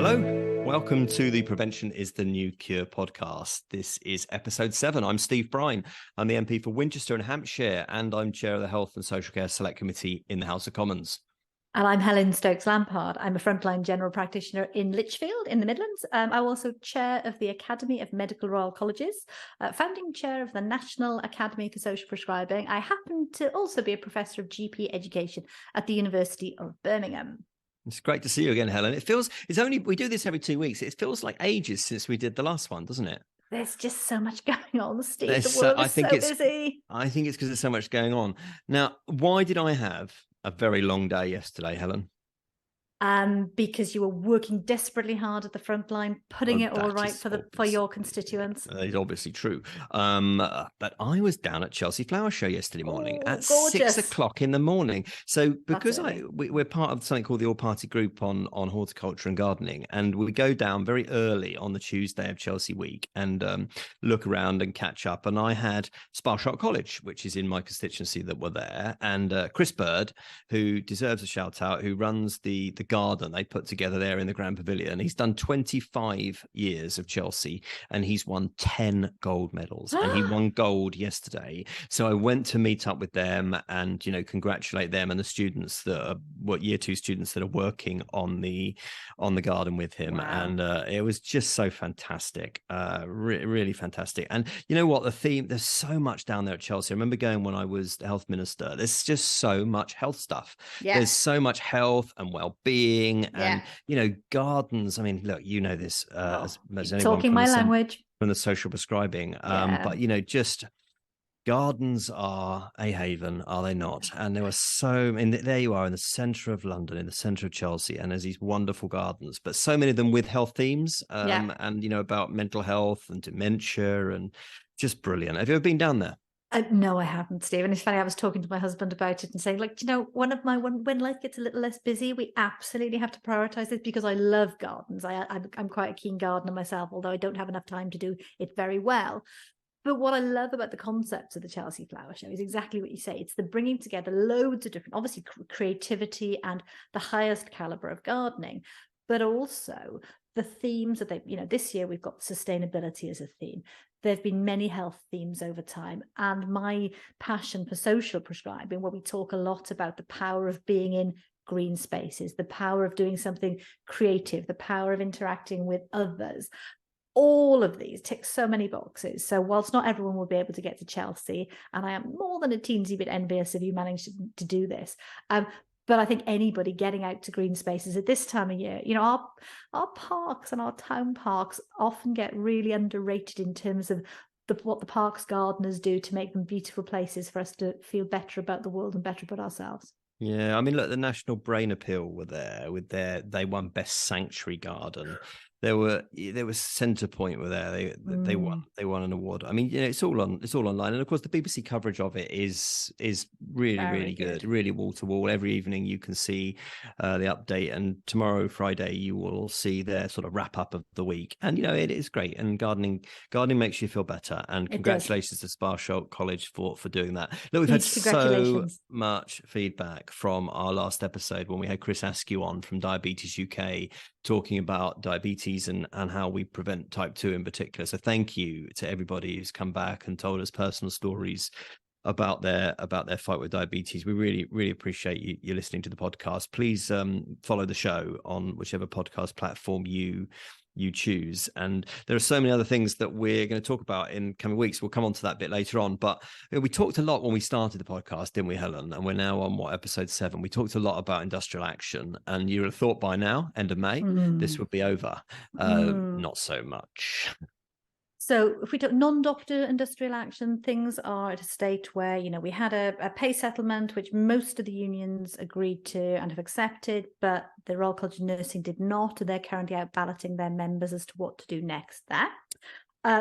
Hello, welcome to the Prevention is the New Cure podcast. This is episode 7. I'm Steve Brine. I'm the MP for Winchester and Hampshire, and I'm chair of the Health and Social Care Select Committee in the House of Commons. And I'm Helen Stokes-Lampard. I'm a frontline general practitioner in Lichfield in the Midlands. I'm also chair of the Academy of Medical Royal Colleges, founding chair of the National Academy for Social Prescribing. I happen to also be a professor of GP education at the University of Birmingham. It's great to see you again, Helen. We do this every 2 weeks. It feels like ages since we did the last one, doesn't it? There's just so much going on, Steve. The world is so busy. I think it's because there's so much going on. Now, why did I have a very long day yesterday, Helen? Because you were working desperately hard at the front line, putting it all right for your constituents. It's obviously true. But I was down at Chelsea Flower Show yesterday morning at gorgeous. 6 o'clock in the morning. So because we're part of something called the All-Party Group on horticulture and gardening, and we go down very early on the Tuesday of Chelsea Week and look around and catch up. And I had Sparshot College, which is in my constituency, that were there, and Chris Bird, who deserves a shout out, who runs the garden they put together there in the Grand Pavilion. He's done 25 years of Chelsea and he's won 10 gold medals and he won gold yesterday. So I went to meet up with them and, congratulate them and the students year 2 students that are working on the garden with him. Wow. And it was just so fantastic, really fantastic. And you know what, the theme, there's so much down there at Chelsea. I remember going when I was the health minister. There's just so much health stuff. Yeah. There's so much health and well-being and gardens. I mean, look, you know this as anyone talking my language from the social prescribing, but just gardens are a haven, are they not? And there were there you are in the centre of London, in the centre of Chelsea, and there's these wonderful gardens, but so many of them with health themes and about mental health and dementia, and just brilliant. Have you ever been down there? No, I haven't, Steve. And it's funny, I was talking to my husband about it and saying, when life gets a little less busy, we absolutely have to prioritize this because I love gardens. I'm quite a keen gardener myself, although I don't have enough time to do it very well. But what I love about the concepts of the Chelsea Flower Show is exactly what you say. It's the bringing together loads of different, obviously, creativity and the highest caliber of gardening, but also the themes that this year we've got sustainability as a theme. There have been many health themes over time, and my passion for social prescribing, where we talk a lot about the power of being in green spaces, the power of doing something creative, the power of interacting with others. All of these tick so many boxes. So whilst not everyone will be able to get to Chelsea, and I am more than a teensy bit envious of you managed to do this, but I think anybody getting out to green spaces at this time of year, our parks and our town parks often get really underrated in terms of what the parks gardeners do to make them beautiful places for us to feel better about the world and better about ourselves. Yeah, I mean, look, the National Brain Appeal were there with they won Best Sanctuary Garden. There was Centrepoint were there. They won an award. I mean, it's all online, and of course the BBC coverage of it is really good, really wall to wall. Every evening you can see the update, and tomorrow Friday you will see their sort of wrap up of the week. And it is great, and gardening makes you feel better. And congratulations to Sparshot College for doing that. Look, we've had so much feedback from our last episode when we had Chris Askew on from Diabetes UK talking about diabetes and how we prevent type 2 in particular. So thank you to everybody who's come back and told us personal stories about their fight with diabetes. We really, really appreciate you listening to the podcast. Please follow the show on whichever podcast platform you choose. And there are so many other things that we're going to talk about in coming weeks. We'll come on to that bit later on. But we talked a lot when we started the podcast, didn't we, Helen? And we're now on episode 7. We talked a lot about industrial action, and you would have thought by now, end of May, this would be over. Not so much. So if we talk non-doctor industrial action, things are at a state where, we had a pay settlement, which most of the unions agreed to and have accepted, but the Royal College of Nursing did not. They're currently out balloting their members as to what to do next there.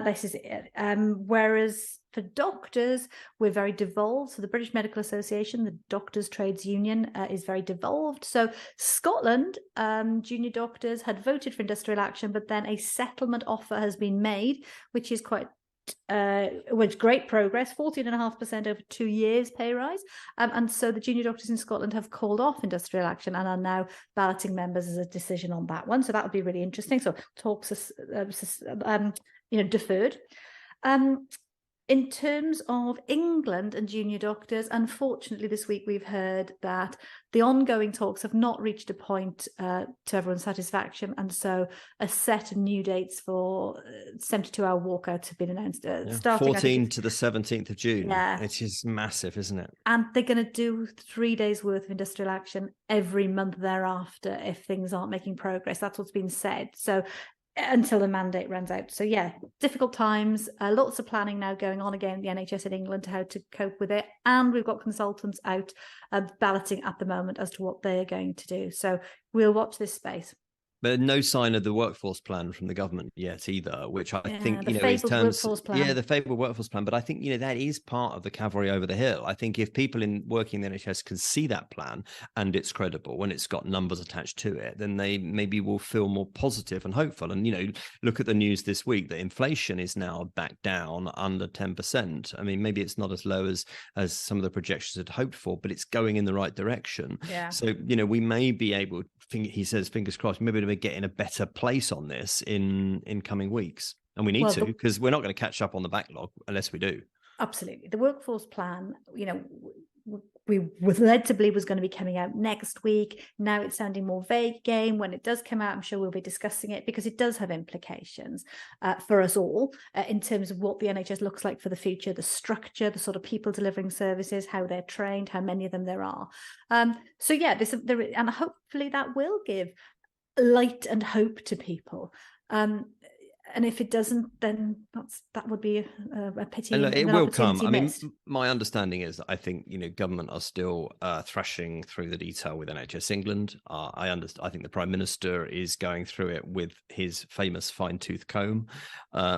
This is it. Whereas for doctors, we're very devolved. So the British Medical Association, the Doctors' Trades Union, is very devolved. So Scotland, junior doctors had voted for industrial action, but then a settlement offer has been made, which is quite was great progress, 14.5% over 2 years pay rise. And so the junior doctors in Scotland have called off industrial action and are now balloting members as a decision on that one. So that would be really interesting. So talks deferred. In terms of England and junior doctors, unfortunately, this week we've heard that the ongoing talks have not reached a point to everyone's satisfaction. And so a set of new dates for 72-hour walkouts have been announced. Starting 14 to the 17th of June. Yeah. It is massive, isn't it? And they're going to do 3 days worth of industrial action every month thereafter if things aren't making progress. That's what's been said. So until the mandate runs out. So yeah, difficult times, lots of planning now going on again, the NHS in England, how to cope with it. And we've got consultants out balloting at the moment as to what they're going to do. So we'll watch this space. But no sign of the workforce plan from the government yet either, which I think, the in terms, the favorable workforce plan. But I think, that is part of the cavalry over the hill. I think if people working in the NHS can see that plan and it's credible when it's got numbers attached to it, then they maybe will feel more positive and hopeful. And, look at the news this week that inflation is now back down under 10%. I mean, maybe it's not as low as some of the projections had hoped for, but it's going in the right direction. Yeah. So, we may be able, he says, fingers crossed, maybe to get in a better place on this in coming weeks. And we need to, because we're not going to catch up on the backlog unless we do. Absolutely. The workforce plan, we were led to believe was going to be coming out next week. Now it's sounding more vague again. When it does come out, I'm sure we'll be discussing it because it does have implications for us all in terms of what the NHS looks like for the future, the structure, the sort of people delivering services, how they're trained, how many of them there are. So yeah, and hopefully that will give light and hope to people. And if it doesn't, then that would be a pity. And look, it will come. I mean, my understanding is that I think government are still thrashing through the detail with NHS England. I think the Prime Minister is going through it with his famous fine-tooth comb,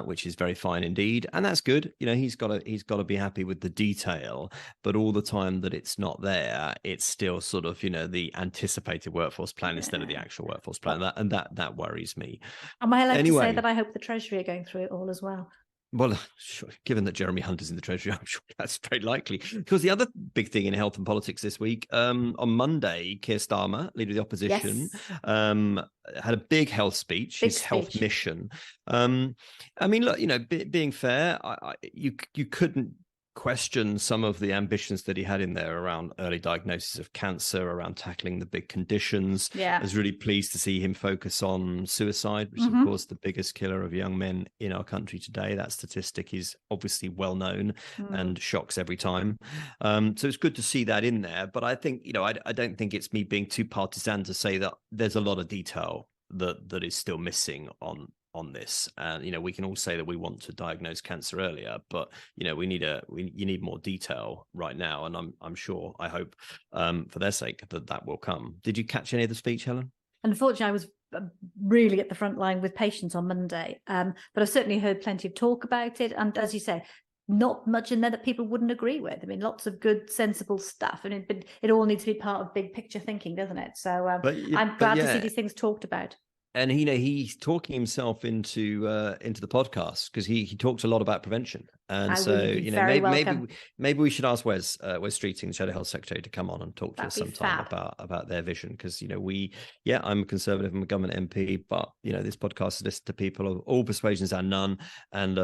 which is very fine indeed, and that's good. He's got to be happy with the detail, but all the time that it's not there, it's still sort of the anticipated workforce plan instead of the actual workforce plan. That worries me. Am I allowed to say that I hope the Treasury are going through it all as well? Well, sure, given that Jeremy Hunt is in the Treasury, I'm sure that's very likely. Because the other big thing in health and politics this week, on Monday, Keir Starmer, leader of the opposition, had a big health speech, his health mission. I mean, look, being fair, you couldn't question some of the ambitions that he had in there around early diagnosis of cancer, around tackling the big conditions. I was really pleased to see him focus on suicide, which is, of course, the biggest killer of young men in our country today. That statistic is obviously well known and shocks every time. So it's good to see that in there. But I think, I don't think it's me being too partisan to say that there's a lot of detail that is still missing on this. And we can all say that we want to diagnose cancer earlier, but you need more detail right now, and I hope for their sake that will come. Did you catch any of the speech, Helen? Unfortunately, I was really at the front line with patients on Monday, but I've certainly heard plenty of talk about it, and as you say, not much in there that people wouldn't agree with. I mean, lots of good, sensible stuff. I mean, but it all needs to be part of big picture thinking, doesn't it? So I'm glad to see these things talked about. And he's talking himself into the podcast because he talks a lot about prevention, and maybe we should ask Wes Streeting, the Shadow Health Secretary, to come on and talk to us sometime about their vision, because I'm a Conservative, I'm a government MP, but this podcast is listened to people of all persuasions and none, and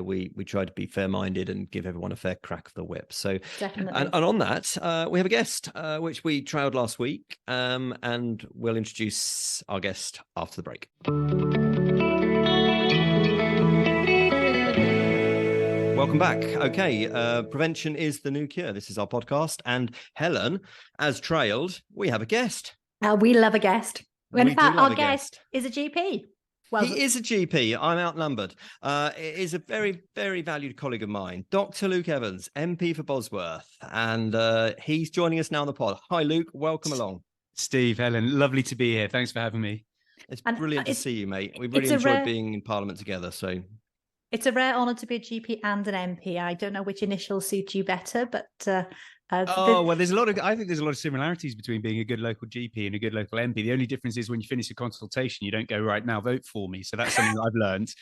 we try to be fair-minded and give everyone a fair crack of the whip. So definitely. And on that, we have a guest which we trialed last week, and we'll introduce our guest after the break. Welcome back. Okay, prevention is the new cure. This is our podcast, and Helen, as trailed, we have a guest. We love a guest. In fact, our guest is a GP. Well, he is a GP. I'm outnumbered. It is a very, very valued colleague of mine, Dr. Luke Evans, MP for Bosworth, and he's joining us now on the pod. Hi, Luke. Welcome along. Steve, Helen, lovely to be here. Thanks for having me. It's brilliant to see you, mate. We've really enjoyed being in Parliament together. So it's a rare honour to be a GP and an MP. I don't know which initials suit you better, but Well, I think there's a lot of similarities between being a good local GP and a good local MP. The only difference is when you finish a consultation, you don't go, right, now vote for me. So that's something that I've learned.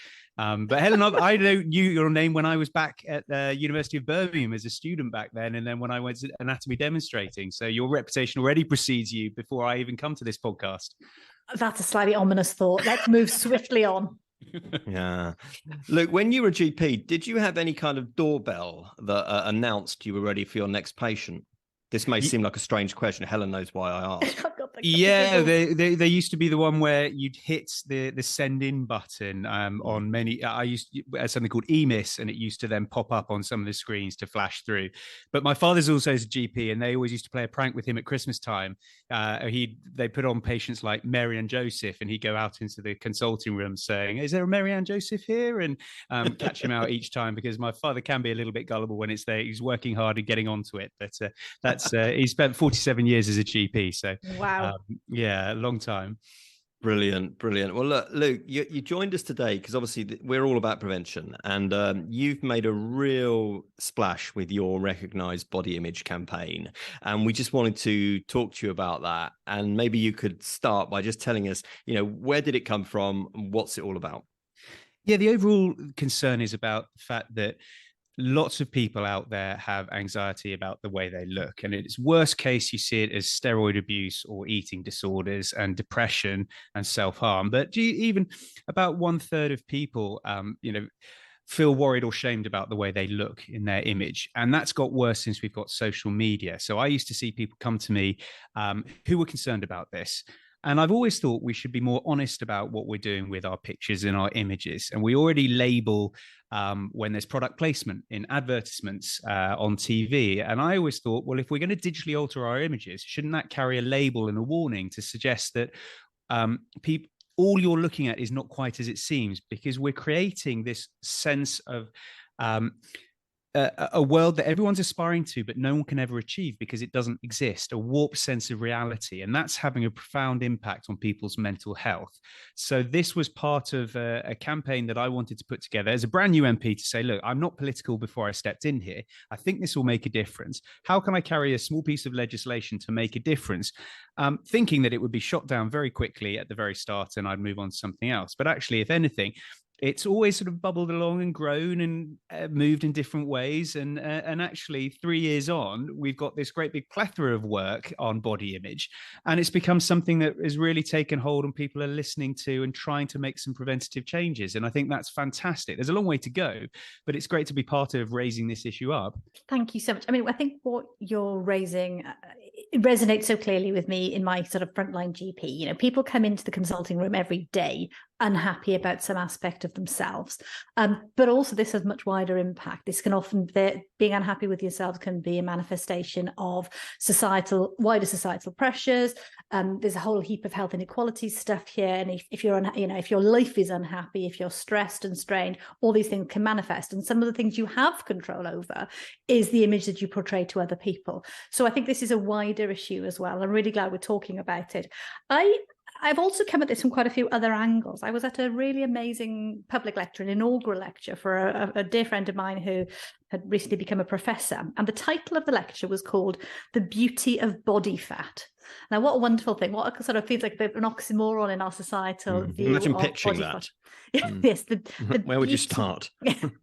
But Helen, I knew your name when I was back at the University of Birmingham as a student back then. And then when I went to anatomy demonstrating. So your reputation already precedes you before I even come to this podcast. That's a slightly ominous thought. Let's move swiftly on. Yeah. Look, when you were a GP, did you have any kind of doorbell that announced you were ready for your next patient? This may seem like a strange question. Helen knows why I asked. Yeah, they used to be the one where you'd hit the send in button on many. I used something called EMIS, and it used to then pop up on some of the screens to flash through. But my father's also a GP, and they always used to play a prank with him at Christmas time. They put on patients like Mary and Joseph, and he'd go out into the consulting room saying, "Is there a Mary and Joseph here?" And catch him out each time, because my father can be a little bit gullible when it's there. He's working hard and getting onto it, but he spent 47 years as a GP, so wow. Yeah, a long time. Brilliant. Well, look, Luke, you joined us today because obviously we're all about prevention, and you've made a real splash with your Recognise Body Image campaign, and we just wanted to talk to you about that. And maybe you could start by just telling us, where did it come from and what's it all about? Yeah, the overall concern is about the fact that lots of people out there have anxiety about the way they look. And it's worst case, you see it as steroid abuse or eating disorders and depression and self-harm. But even about 1/3 of people, feel worried or shamed about the way they look in their image. And that's got worse since we've got social media. So I used to see people come to me who were concerned about this. And I've always thought we should be more honest about what we're doing with our pictures and our images. And we already label when there's product placement in advertisements on TV. And I always thought, well, if we're going to digitally alter our images, shouldn't that carry a label and a warning to suggest that all you're looking at is not quite as it seems? Because we're creating this sense of a world that everyone's aspiring to, but no one can ever achieve because it doesn't exist, a warped sense of reality. And that's having a profound impact on people's mental health. So this was part of a campaign that I wanted to put together as a brand new MP to say, look, I'm not political before I stepped in here. I think this will make a difference. How can I carry a small piece of legislation to make a difference? Thinking that it would be shot down very quickly at the very start and I'd move on to something else. But actually, if anything, it's always sort of bubbled along and grown and moved in different ways. And actually, 3 years on, we've got this great big plethora of work on body image. And it's become something that has really taken hold and people are listening to and trying to make some preventative changes. And I think that's fantastic. There's a long way to go, but it's great to be part of raising this issue up. Thank you so much. I mean, I think what you're raising, it resonates so clearly with me in my sort of frontline GP. People come into the consulting room every day unhappy about some aspect of themselves, but also this has much wider impact. This can often being unhappy with yourself can be a manifestation of wider societal pressures. There's a whole heap of health inequality stuff here, and if you're if your life is unhappy, if you're stressed and strained, all these things can manifest. And some of the things you have control over is the image that you portray to other people. So I think this is a wider issue as well. I'm really glad we're talking about it. I've also come at this from quite a few other angles. I was at a really amazing public lecture, an inaugural lecture for a dear friend of mine who had recently become a professor. And the title of the lecture was called "The Beauty of Body Fat." Now, what a wonderful thing. What sort of feels like a bit of an oxymoron in our societal view. Imagine of pitching body that. Fat. Yes. Where would you start?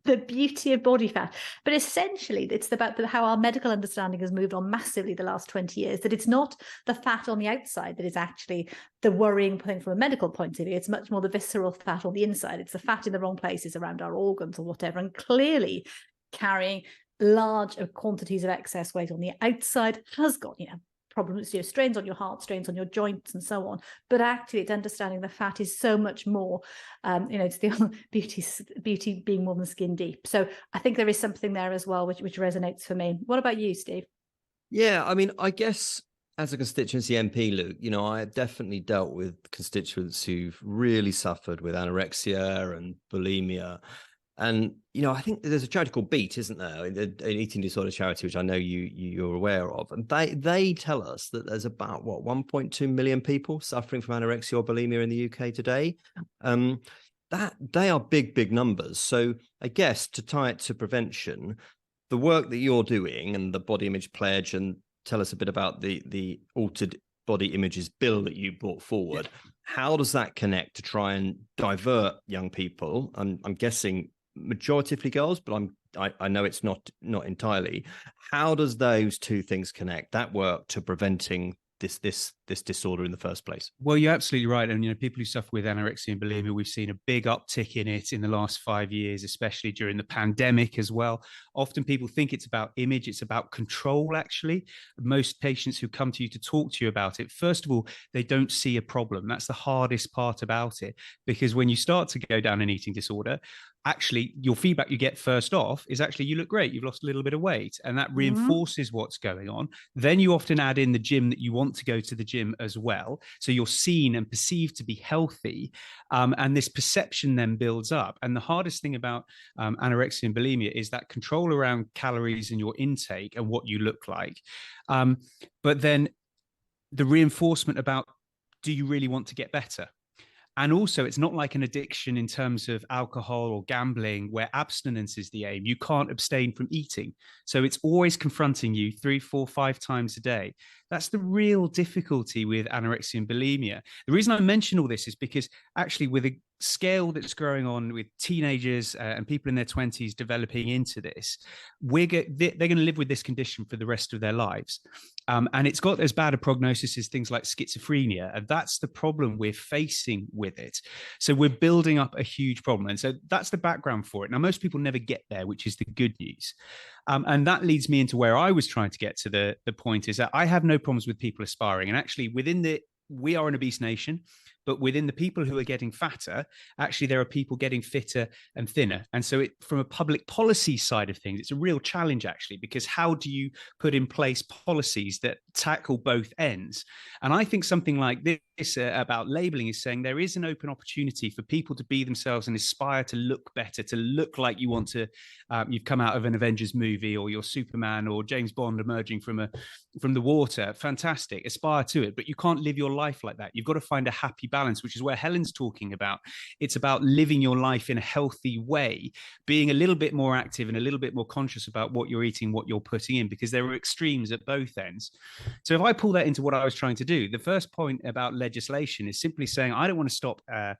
The beauty of body fat. But essentially, it's about how our medical understanding has moved on massively the last 20 years, that it's not the fat on the outside that is actually the worrying thing from a medical point of view. It's much more the visceral fat on the inside. It's the fat in the wrong places around our organs or whatever. And clearly carrying large quantities of excess weight on the outside has got, problems, strains on your heart, strains on your joints and so on. But actually it's understanding the fat is so much more, it's the beauty being more than skin deep. So I think there is something there as well, which resonates for me. What about you, Steve? Yeah, I mean, I guess as a constituency MP, Luke, I have definitely dealt with constituents who've really suffered with anorexia and bulimia. And, I think there's a charity called Beat, isn't there? An eating disorder charity, which I know you're aware of. And they tell us that there's about, 1.2 million people suffering from anorexia or bulimia in the UK today. That they are big, big numbers. So I guess to tie it to prevention, the work that you're doing and the body image pledge, and tell us a bit about the altered body images bill that you brought forward. How does that connect to try and divert young people? I'm guessing majoritively girls, but I know it's not entirely. How does those two things connect, that work to preventing this disorder in the first place? Well, you're absolutely right. And, people who suffer with anorexia and bulimia, we've seen a big uptick in it in the last 5 years, especially during the pandemic as well. Often people think it's about image, it's about control, actually. Most patients who come to you to talk to you about it, first of all, they don't see a problem. That's the hardest part about it, because when you start to go down an eating disorder, actually your feedback you get first off is actually, you look great, you've lost a little bit of weight, and that reinforces what's going on. Then you often add in the gym, that you want to go to the gym as well, so you're seen and perceived to be healthy, and this perception then builds up. And the hardest thing about anorexia and bulimia is that control around calories and your intake and what you look like, but then the reinforcement about, do you really want to get better? And also, it's not like an addiction in terms of alcohol or gambling, where abstinence is the aim. You can't abstain from eating. So it's always confronting you 3, 4, 5 times a day. That's the real difficulty with anorexia and bulimia. The reason I mention all this is because actually, with a scale that's growing on with teenagers and people in their 20s developing into this, they're going to live with this condition for the rest of their lives. And it's got as bad a prognosis as things like schizophrenia. And that's the problem we're facing with it. So we're building up a huge problem. And so that's the background for it. Now, most people never get there, which is the good news. And that leads me into where I was trying to get to. The point is that I have no problems with people aspiring. And actually, we are an obese nation, but within the people who are getting fatter, actually there are people getting fitter and thinner. And so from a public policy side of things, it's a real challenge, actually, because how do you put in place policies that tackle both ends? And I think something like this about labeling is saying there is an open opportunity for people to be themselves and aspire to look better, to look like you want to, you've come out of an Avengers movie, or you're Superman or James Bond emerging from the water. Fantastic, aspire to it, but you can't live your life like that. You've got to find a happy balance, which is where Helen's talking about. It's about living your life in a healthy way, being a little bit more active and a little bit more conscious about what you're eating, what you're putting in, because there are extremes at both ends. So if I pull that into what I was trying to do, the first point about legislation is simply saying, I don't want to stop a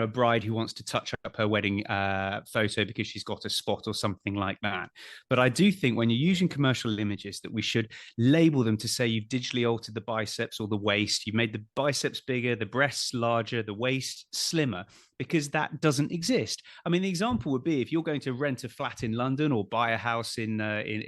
bride who wants to touch up her wedding photo because she's got a spot or something like that. But I do think when you're using commercial images, that we should label them to say you've digitally altered the biceps or the waist, you've made the biceps bigger, the breasts larger, the waist slimmer, because that doesn't exist. I mean, the example would be if you're going to rent a flat in London or buy a house in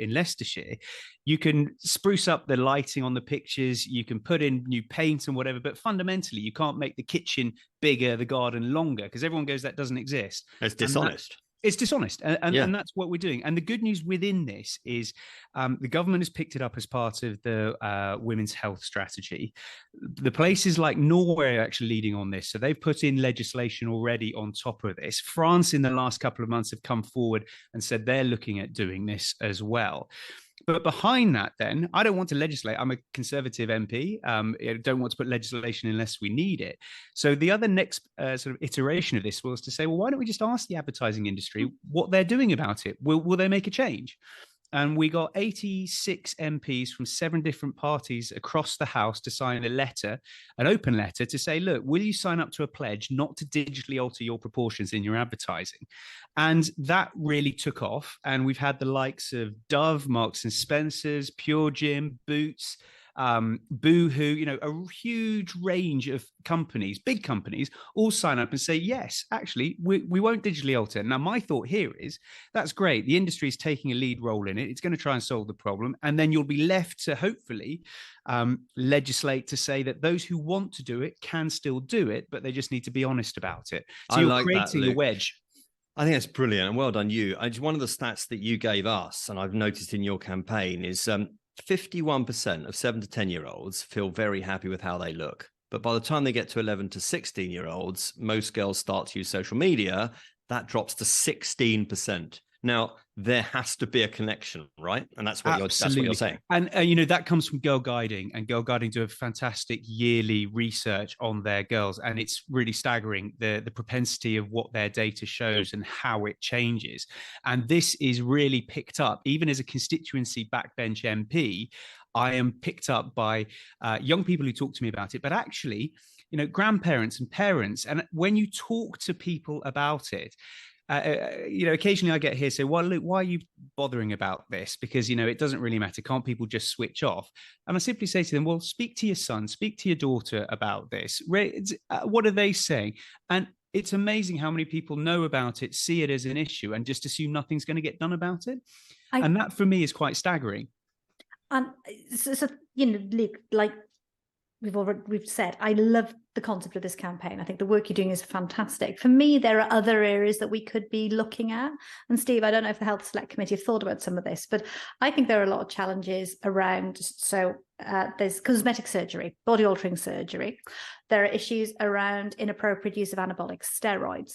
Leicestershire, you can spruce up the lighting on the pictures, you can put in new paint and whatever, but fundamentally you can't make the kitchen bigger, the garden longer, because everyone goes, that doesn't exist. It's dishonest. It's dishonest. And that's what we're doing. And the good news within this is the government has picked it up as part of the women's health strategy. The places like Norway are actually leading on this. So they've put in legislation already on top of this. France in the last couple of months have come forward and said they're looking at doing this as well. But behind that, then, I don't want to legislate. I'm a Conservative MP. I don't want to put legislation unless we need it. So the other next sort of iteration of this was to say, well, why don't we just ask the advertising industry what they're doing about it? Will they make a change? And we got 86 MPs from 7 different parties across the House to sign a letter, an open letter, to say, look, will you sign up to a pledge not to digitally alter your proportions in your advertising? And that really took off. And we've had the likes of Dove, Marks and Spencer's, Pure Gym, Boots, Boohoo, a huge range of companies, big companies, all sign up and say, yes, actually, we won't digitally alter. Now, my thought here is that's great. The industry is taking a lead role in it. It's going to try and solve the problem. And then you'll be left to hopefully legislate to say that those who want to do it can still do it, but they just need to be honest about it. So you're creating a wedge. I think that's brilliant, and well done you. One of the stats that you gave us, and I've noticed in your campaign, is 51% of 7 to 10-year-olds feel very happy with how they look. But by the time they get to 11 to 16-year-olds, most girls start to use social media. That drops to 16%. Now, there has to be a connection, right? And that's what Absolutely. you're saying. And that comes from Girl Guiding, and Girl Guiding do a fantastic yearly research on their girls, and it's really staggering the propensity of what their data shows and how it changes. And this is really picked up, even as a constituency backbench MP. I am picked up by young people who talk to me about it, but actually, grandparents and parents. And when you talk to people about it, occasionally I get here say, well, Luke, why are you bothering about this? Because, it doesn't really matter. Can't people just switch off? And I simply say to them, well, speak to your son, speak to your daughter about this. What are they saying? And it's amazing how many people know about it, see it as an issue, and just assume nothing's going to get done about it. And that for me is quite staggering. And so Luke, like we've said, I love the concept of this campaign. I think the work you're doing is fantastic. For me, there are other areas that we could be looking at. And Steve, I don't know if the Health Select Committee have thought about some of this, but I think there are a lot of challenges around. So there's cosmetic surgery, body altering surgery. There are issues around inappropriate use of anabolic steroids.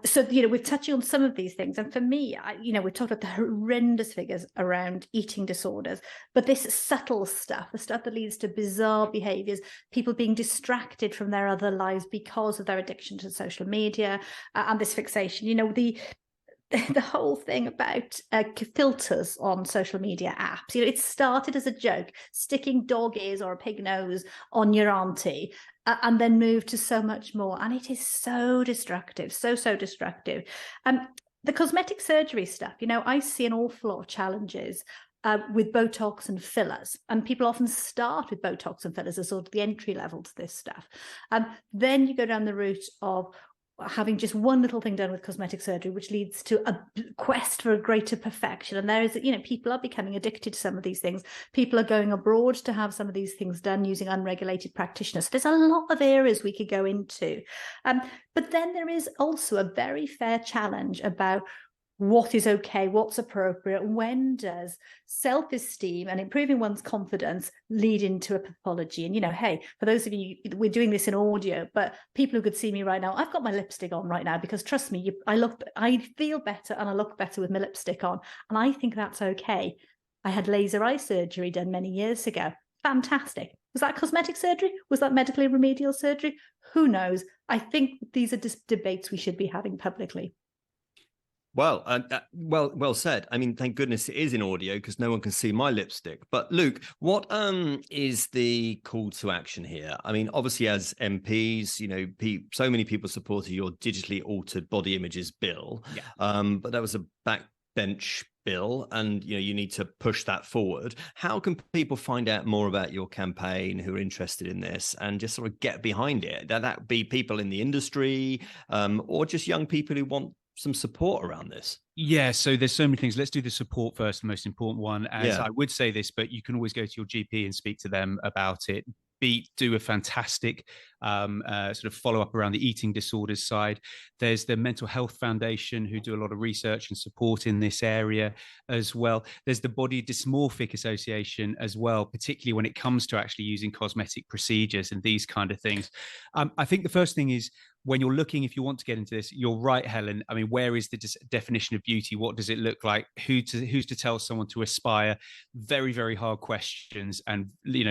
So, we're touching on some of these things. And for me, we've talked about the horrendous figures around eating disorders, but this subtle stuff, the stuff that leads to bizarre behaviors, people being distracted from their other lives because of their addiction to social media and this fixation, the whole thing about filters on social media apps. It started as a joke, sticking dog ears or a pig nose on your auntie, and then moved to so much more. And it is so destructive, so destructive. The cosmetic surgery stuff, I see an awful lot of challenges with Botox and fillers. And people often start with Botox and fillers as sort of the entry level to this stuff. Then you go down the route of having just one little thing done with cosmetic surgery, which leads to a quest for a greater perfection. And there is, people are becoming addicted to some of these things. People are going abroad to have some of these things done using unregulated practitioners. So there's a lot of areas we could go into. But then there is also a very fair challenge about what is okay, what's appropriate, when does self-esteem and improving one's confidence lead into a pathology? And, hey, for those of you, we're doing this in audio, but people who could see me right now, I've got my lipstick on right now because trust me, I feel better and I look better with my lipstick on. And I think that's okay. I had laser eye surgery done many years ago. Fantastic. Was that cosmetic surgery? Was that medically remedial surgery? Who knows? I think these are just debates we should be having publicly. Well, well said. I mean, thank goodness it is in audio because no one can see my lipstick. But Luke, what is the call to action here? I mean, obviously, as MPs, so many people supported your digitally altered body images bill. Yeah. But that was a backbench bill, and you need to push that forward. How can people find out more about your campaign who are interested in this and just sort of get behind it? That be people in the industry, or just young people who want some support around this? Yeah, so there's so many things. Let's do the support first, the most important one. I would say this, but you can always go to your GP and speak to them about it. Beat do a fantastic sort of follow-up around the eating disorders side. There's the Mental Health Foundation who do a lot of research and support in this area as well. There's the Body Dysmorphic Association as well, particularly when it comes to actually using cosmetic procedures and these kind of things. I think the first thing is, when you're looking, if you want to get into this, you're right, Helen. I mean, where is the definition of beauty? What does it look like? Who's to tell someone to aspire? Very, very hard questions. And,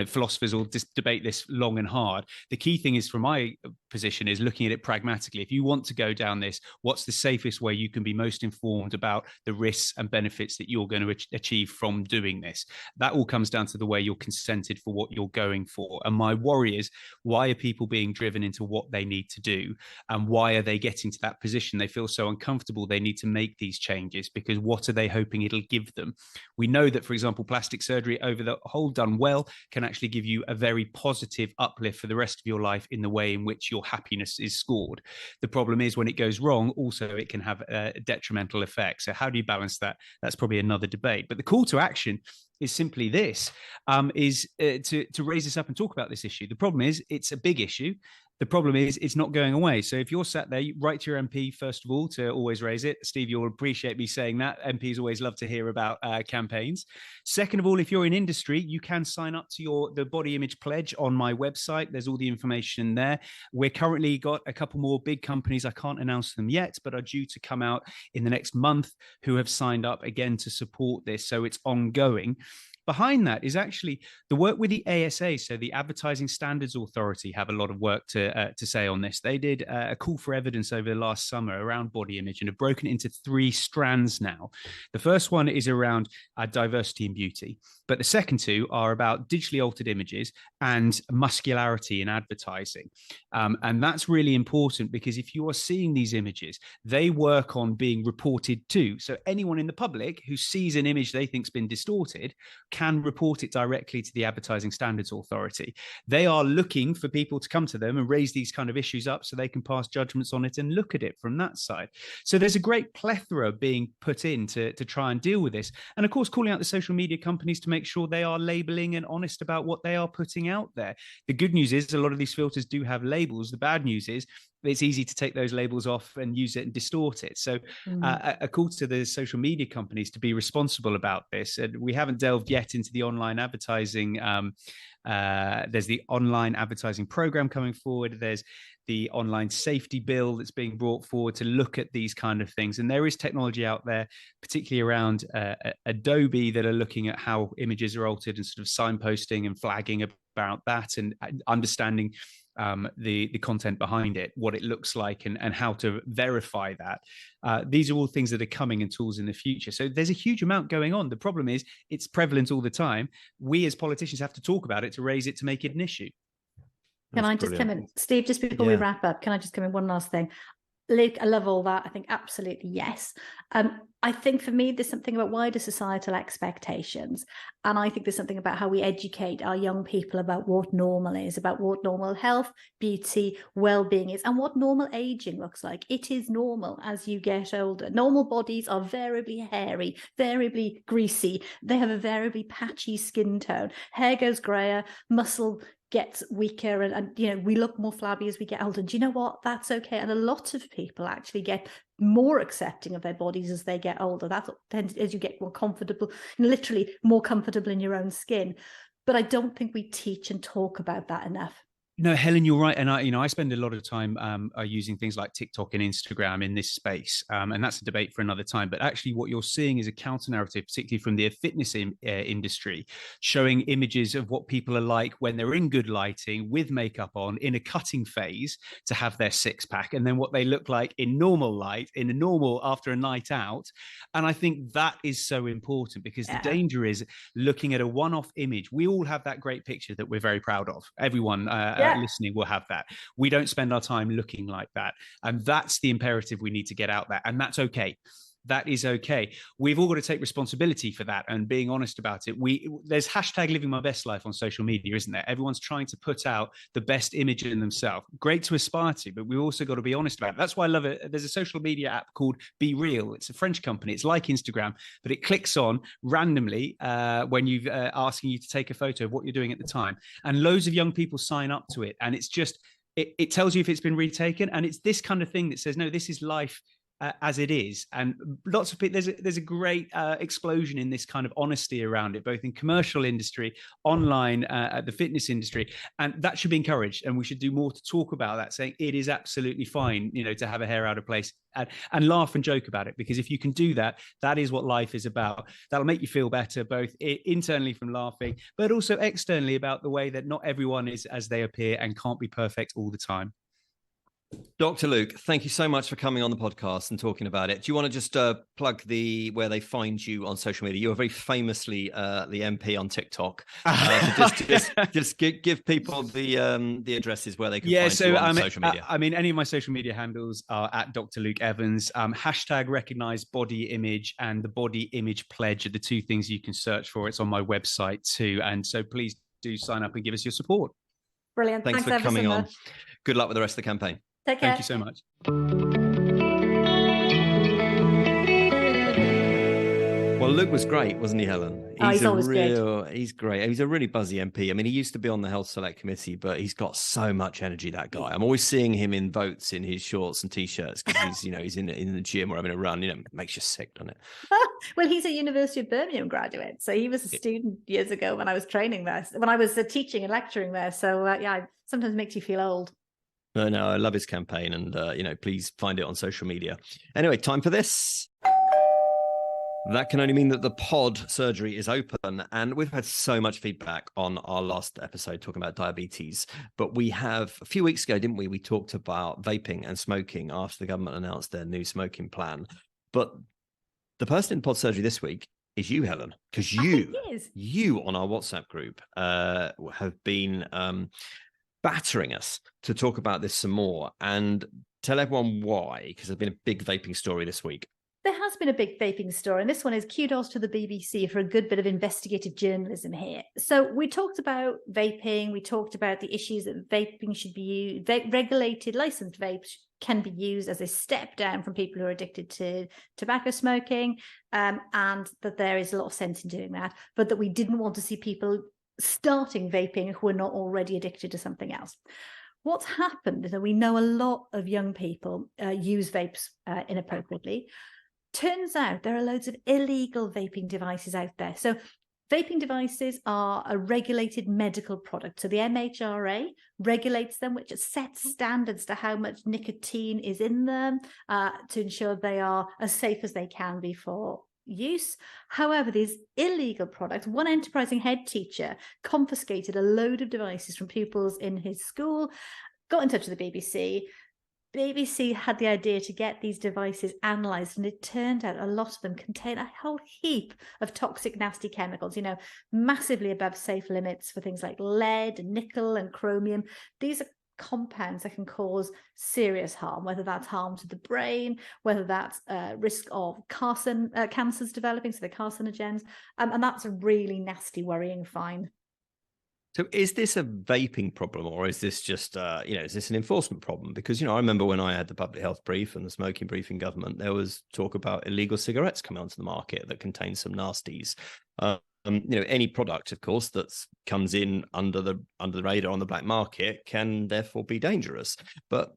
philosophers will debate this long and hard. The key thing is, from my position, is looking at it pragmatically. If you want to go down this, what's the safest way you can be most informed about the risks and benefits that you're going to achieve from doing this? That all comes down to the way you're consented for what you're going for. And my worry is, why are people being driven into what they need to do? And why are they getting to that position? They feel so uncomfortable they need to make these changes, because what are they hoping it'll give them? We know that, for example, plastic surgery over the whole done well can actually give you a very positive uplift for the rest of your life in the way in which your happiness is scored. The problem is, when it goes wrong, also it can have a detrimental effect. So how do you balance that? That's probably another debate. But the call to action simply this, to raise this up and talk about this issue. The problem is it's a big issue. The problem is it's not going away. So if you're sat there, you write to your MP, first of all, to always raise it. Steve, you'll appreciate me saying that. MPs always love to hear about campaigns. Second of all, if you're in industry, you can sign up to the body image pledge on my website. There's all the information there. We're currently got a couple more big companies. I can't announce them yet, but are due to come out in the next month, who have signed up again to support this. So it's ongoing. Behind that is actually the work with the ASA, so the Advertising Standards Authority, have a lot of work to say on this. They did a call for evidence over the last summer around body image and have broken it into 3 strands now. The first one is around diversity and beauty, but the second 2 are about digitally altered images and muscularity in advertising. And that's really important, because if you are seeing these images, they work on being reported to. So anyone in the public who sees an image they think's been distorted can report it directly to the Advertising Standards Authority. They are looking for people to come to them and raise these kind of issues up so they can pass judgments on it and look at it from that side. So there's a great plethora being put in to try and deal with this. And of course, calling out the social media companies to make sure they are labeling and honest about what they are putting out there. The good news is a lot of these filters do have labels. The bad news is it's easy to take those labels off and use it and distort it. So a call to the social media companies to be responsible about this. And we haven't delved yet into the online advertising. There's the online advertising program coming forward. There's the online safety bill that's being brought forward to look at these kind of things. And there is technology out there, particularly around Adobe, that are looking at how images are altered and sort of signposting and flagging about that and understanding the content behind it, what it looks like, and how to verify that. These are all things that are coming and tools in the future. So there's a huge amount going on. The problem is it's prevalent all the time. We as politicians have to talk about it, to raise it, to make it an issue. Can I just come in, Steve, just before we wrap up, can I just come in one last thing? Luke, I love all that. I think absolutely yes. I think for me, there's something about wider societal expectations. And I think there's something about how we educate our young people about what normal is, about what normal health, beauty, well-being is, and what normal aging looks like. It is normal as you get older. Normal bodies are variably hairy, variably greasy. They have a variably patchy skin tone. Hair goes grayer, muscle gets weaker, and you know, we look more flabby as we get older. Do you know what? That's okay. And a lot of people actually get more accepting of their bodies as they get older. That's as you get more comfortable, literally more comfortable in your own skin. But I don't think we teach and talk about that enough. No, Helen, you're right. And I spend a lot of time using things like TikTok and Instagram in this space. And that's a debate for another time. But actually what you're seeing is a counter narrative, particularly from the fitness industry, showing images of what people are like when they're in good lighting, with makeup on, in a cutting phase to have their 6-pack, and then what they look like in normal light, in a normal after a night out. And I think that is so important, because the danger is looking at a one-off image. We all have that great picture that we're very proud of. Everyone listening will have that. We don't spend our time looking like that. And that's the imperative we need to get out there. And that's okay. That is okay. We've all got to take responsibility for that and being honest about it. There's hashtag living my best life on social media, isn't there? Everyone's trying to put out the best image in themselves. Great to aspire to, but we've also got to be honest about it. That's why I love it. There's a social media app called Be Real. It's a French company. It's like Instagram, but it clicks on randomly when you've asking you to take a photo of what you're doing at the time. And loads of young people sign up to it. And it's just, it tells you if it's been retaken. And it's this kind of thing that says, no, this is life as it is. And lots of people, there's a great explosion in this kind of honesty around it, both in commercial industry, online, the fitness industry, and that should be encouraged. And we should do more to talk about that, saying it is absolutely fine, to have a hair out of place, and laugh and joke about it. Because if you can do that, that is what life is about. That'll make you feel better, both internally from laughing, but also externally about the way that not everyone is as they appear and can't be perfect all the time. Dr. Luke, thank you so much for coming on the podcast and talking about it. Do you want to just plug where they find you on social media? You are very famously the MP on TikTok. Just give people the addresses where they can find you on social media. Any of my social media handles are at Dr. Luke Evans. Hashtag recognize body image and the body image pledge are the 2 things you can search for. It's on my website too. And so please do sign up and give us your support. Brilliant. Thanks for coming on. Good luck with the rest of the campaign. Take care. Thank you so much. Well, Well, Luke was great, wasn't he, Helen? He's always good. He's great. He's a really buzzy MP. I mean, he used to be on the Health Select Committee, but he's got so much energy, that guy. I'm always seeing him in votes in his shorts and t-shirts because he's in the gym or having a run. Makes you sick, doesn't it? Well, he's a University of Birmingham graduate, so he was a student years ago when I was training there, when I was teaching and lecturing there. So yeah, it sometimes makes you feel old. No, I love his campaign, and please find it on social media. Anyway, time for this. That can only mean that the pod surgery is open, and we've had so much feedback on our last episode talking about diabetes. But we have, a few weeks ago, didn't we? We talked about vaping and smoking after the government announced their new smoking plan. But the person in pod surgery this week is you, Helen, because you on our WhatsApp group have been battering us to talk about this some more and tell everyone why, because there's been a big vaping story this week. There has been a big vaping story, and this one is kudos to the BBC for a good bit of investigative journalism here. So we talked about vaping, we talked about the issues that vaping should be used, regulated licensed vapes can be used as a step down from people who are addicted to tobacco smoking, and that there is a lot of sense in doing that, but that we didn't want to see people starting vaping who are not already addicted to something else. What's happened is that we know a lot of young people use vapes inappropriately. Turns out there are loads of illegal vaping devices out there. So vaping devices are a regulated medical product. So the MHRA regulates them, which sets standards to how much nicotine is in them to ensure they are as safe as they can be for use. However, these illegal products, one enterprising head teacher confiscated a load of devices from pupils in his school, got in touch with the BBC. BBC had the idea to get these devices analysed, and it turned out a lot of them contain a whole heap of toxic, nasty chemicals, massively above safe limits for things like lead, nickel, and chromium. These are compounds that can cause serious harm, whether that's harm to the brain, whether that's risk of cancers developing, so the carcinogens, and that's a really nasty, worrying find. So is this a vaping problem, or is this just, is this an enforcement problem? Because, I remember when I had the public health brief and the smoking brief in government, there was talk about illegal cigarettes coming onto the market that contain some nasties. Any product, of course, that comes in under the radar on the black market can therefore be dangerous. But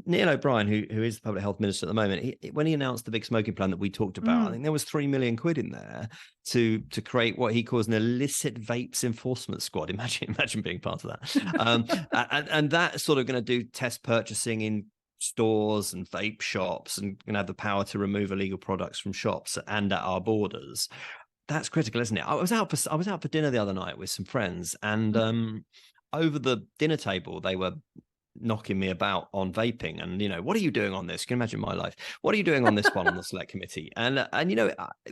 Neil O'Brien, who is the public health minister at the moment, when he announced the big smoking plan that we talked about, I think there was £3 million in there to create what he calls an illicit vapes enforcement squad. Imagine being part of that. And that's sort of going to do test purchasing in stores and vape shops, and going to have the power to remove illegal products from shops and at our borders. That's critical, isn't it? I was out for dinner the other night with some friends, and over the dinner table they were knocking me about on vaping, and what are you doing on this? You can imagine my life. What are you doing on this one on the select committee? And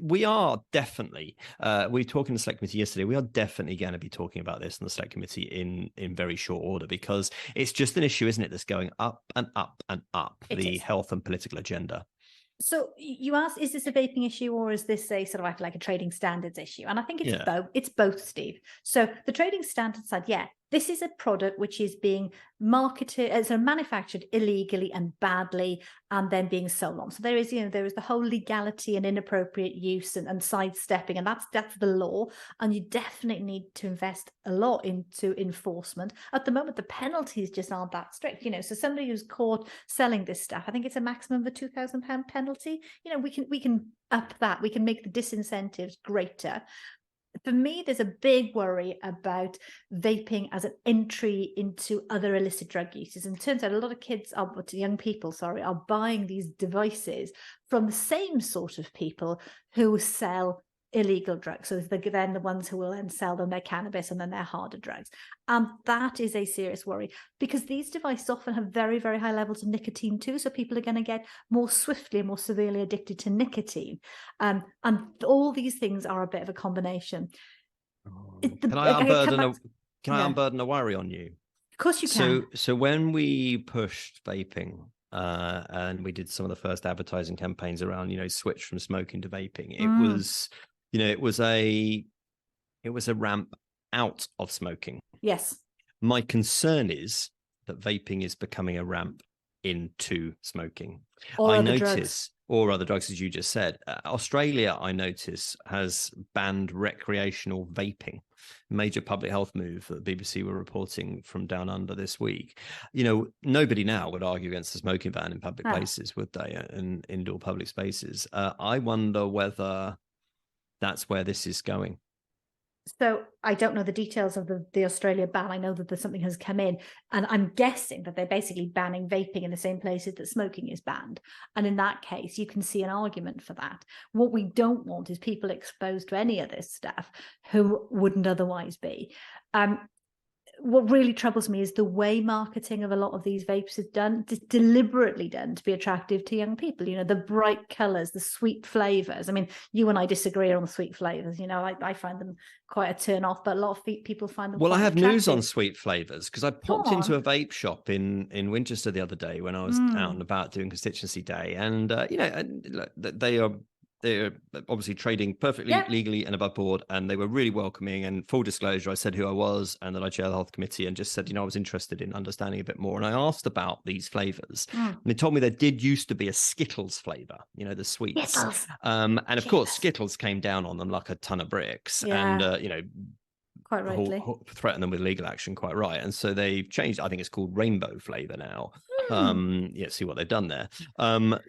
we are definitely we were talking to the select committee yesterday. We are definitely going to be talking about this in the select committee in very short order, because it's just an issue, isn't it, that's going up and up and up the health and political agenda. So you asked, is this a vaping issue, or is this a sort of like a trading standards issue? And I think it's both. It's both, Steve. So the trading standards side, this is a product which is being marketed, manufactured illegally and badly, and then being sold on. So there is the whole legality and inappropriate use and sidestepping, and that's the law. And you definitely need to invest a lot into enforcement. At the moment, the penalties just aren't that strict. So somebody who's caught selling this stuff, I think it's a maximum of a £2,000 penalty. We can up that. We can make the disincentives greater. For me, there's a big worry about vaping as an entry into other illicit drug uses. And it turns out a lot of young people are buying these devices from the same sort of people who sell illegal drugs. So they're then the ones who will then sell them their cannabis and then their harder drugs. And that is a serious worry, because these devices often have very, very high levels of nicotine too. So people are going to get more swiftly and more severely addicted to nicotine. And all these things are a bit of a combination. Can I unburden a worry on you? Of course you can. So when we pushed vaping, and we did some of the first advertising campaigns around, switch from smoking to vaping, it was a ramp out of smoking. Yes. My concern is that vaping is becoming a ramp into smoking. Or other drugs. or other drugs, as you just said. Australia, I notice, has banned recreational vaping. Major public health move that the BBC were reporting from down under this week. Nobody now would argue against the smoking ban in public places, would they? In indoor public spaces. I wonder whether that's where this is going. So I don't know the details of the Australia ban. I know that there's something has come in, and I'm guessing that they're basically banning vaping in the same places that smoking is banned. And in that case, you can see an argument for that. What we don't want is people exposed to any of this stuff who wouldn't otherwise be. What really troubles me is the way marketing of a lot of these vapes is done, deliberately done to be attractive to young people. The bright colors, the sweet flavors. I mean, you and I disagree on the sweet flavors. I find them quite a turn off, but a lot of people find them. Well, I have attractive. news on sweet flavors, because I popped into a vape shop in Winchester the other day when I was out and about doing constituency day, and they're obviously trading perfectly legally and above board, and they were really welcoming. And full disclosure, I said who I was and that I chair the health committee, and just said, I was interested in understanding a bit more. And I asked about these flavors, and they told me there did used to be a Skittles flavor, the sweets. Skittles. And of course, Skittles came down on them like a ton of bricks, and quite rightly threaten them with legal action, quite right. And so they've changed. I think it's called rainbow flavor now. See what they've done there. But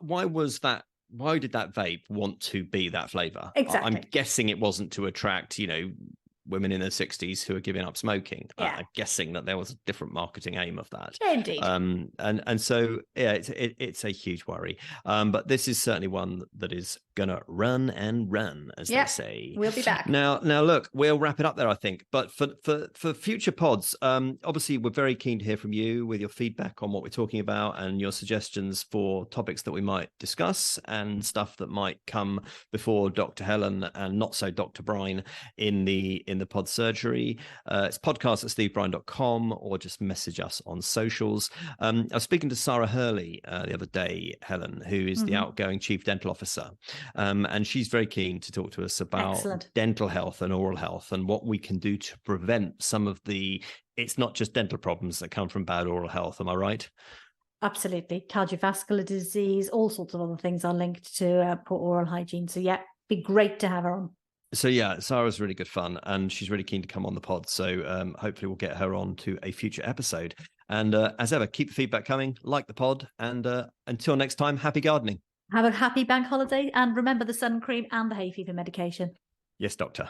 why was that? Why did that vape want to be that flavor? Exactly. I'm guessing it wasn't to attract women in their 60s who are giving up smoking. I'm guessing that there was a different marketing aim of that. Yeah, indeed. And so it's a huge worry. But this is certainly one that is gonna run and run, as they say. We'll be back. Now look, we'll wrap it up there, I think. But for future pods, obviously we're very keen to hear from you with your feedback on what we're talking about and your suggestions for topics that we might discuss and stuff that might come before Dr. Helen and not so Dr. Brine in the pod surgery. It's podcast@stevebrine.com, or just message us on socials. I was speaking to Sarah Hurley the other day, Helen, who is the outgoing chief dental officer. And she's very keen to talk to us about dental health and oral health and what we can do to prevent some of it's not just dental problems that come from bad oral health. Am I right? Absolutely. Cardiovascular disease, all sorts of other things are linked to poor oral hygiene. So be great to have her on. So Sarah's really good fun, and she's really keen to come on the pod. So hopefully we'll get her on to a future episode. And as ever, keep the feedback coming, like the pod, and until next time, happy gardening. Have a happy bank holiday, and remember the sun cream and the hay fever medication. Yes, doctor.